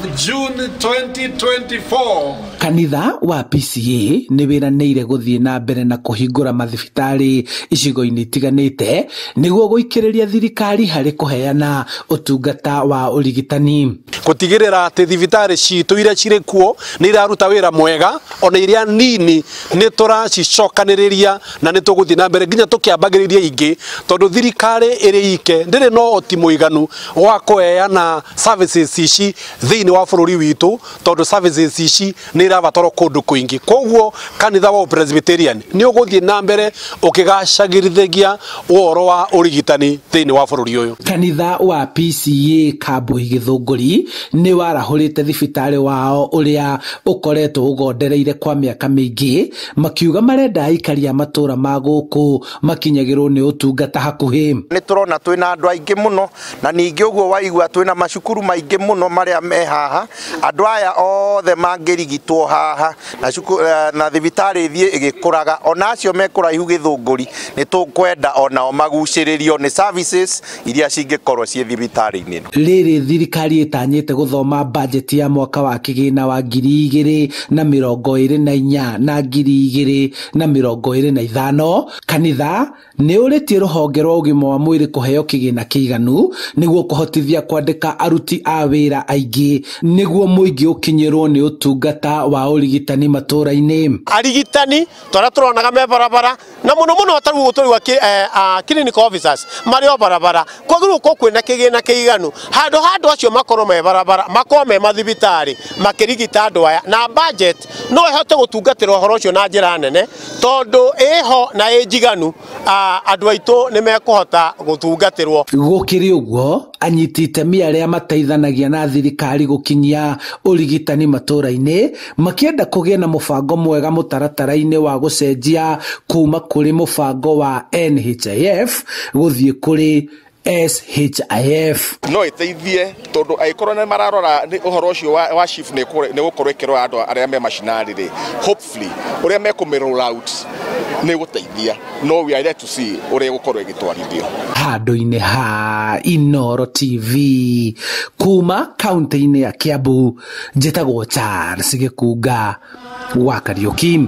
June 2024. Kanitha wa PCA nĩ wĩranĩire gũthiĩ na mbere na kũhingũra mathibitarĩ icigo-inĩ itiganĩte nĩguo gũikĩrĩria thirikari harĩ kũheana ũtungata wa ũrigitani. Gũtigĩrĩra atĩ thibitarĩ citũ iria cirĩ kuo nĩ iraruta wĩra mwega, ona iria nini nĩ tũracicokanĩrĩria na nĩ tũgũthiĩ na mbere nginya tũkĩambagĩrĩria ingĩ, tondũ thirikari ĩrĩ ike ndĩrĩ no oti mũiganu wa kũheana services ici thĩinĩ wa bũrũri witũ, tondũ services ici nĩ irabatara kũndũ kũingĩ. Koguo kanitha wa Presbyterian nĩ ũgũthiĩ na mbere ũkĩgacagĩrithagia ũhoro wa ũrigitani thĩinĩ wa bũrũri ũyũ. Kanitha wa PCA Kambũi Gĩthũngũri nĩ warahũrĩte thibitarĩ wao ũrĩa ũkoretwo ũgondereire kwa mĩaka mĩingĩ, makiuga marenda aikari a matũra ma gũkũ makinyagĩrwo nĩ ũtungata hakuhĩ. Nĩ tũrona twĩna andũ aingĩ mũno, na ningĩ ũguo waigua twĩna macukuru maingĩ mũno marĩa me haha, andũ aya othe mangĩrigitwo haha na thibitarĩ ĩthiĩ ĩgĩkũraga, ona acio me kũraihu Gĩthũngũri nĩ tũkwenda onao magucĩrĩrio nĩ services iria cingĩkorwo ciĩ thibitarĩ-inĩ. Rĩrĩ thirikari ĩtanyĩte gũthoma bajeti ya mwaka wa kĩgĩna wa 2024 na 2025. Kanitha nĩ ũrĩtie rũhonge rwa ũgima wa mwĩrĩ kũheo kĩgĩna kĩiganu nĩguo kũhotithia kwandĩka aruti a wĩra aingĩ nĩguo mũingĩ ũkinyĩrwo nĩ ũtungata wa ũrigitani matũra-inĩ. Arigitani tũrĩa tũronaga me barabara na mũno tarĩu ũtũri wa clinical officers marĩ o barabara, kwagĩrĩirwo gũkorwo kwĩna kĩgĩna kĩiganu handũ acio makorwo me barabara, makorwo me mathibitarĩ makĩrigita andũ aya, na budget no ĩhote gũtungatĩra ũhoro ũcio na njĩra nene, tondũ ĩho na ĩnjiganu andũ aitũ nĩ mekũhota gũtungatĩrwo. Gũkĩrĩ ũguo, anyiti itemi arĩa mateithanagia na thirikari gũkinyia ũrigitani matũra-inĩ makĩenda kũgĩa na mũbango mwega mũtaratara-inĩ wa gũcenjia kuma kũrĩ mũbango wa NHIF gũthiĩ kũrĩ SHIF. No ĩteithie tondũ angĩkorwo nĩ mararora ũhoro ũcio wa SHIF nĩ gũkorwo ĩkĩrora andũ arĩa me macinarĩ, hopefully ũrĩa mekũmĩ roll out nĩ gũteithia. No we are there to see ũrĩa gũkorwo ĩgĩtwarithio. Handũ-inĩ ha Inooro TV kuma kaunti-inĩ ya Kiambu, njĩtagwo Charles Gĩkunga wa Kariũki.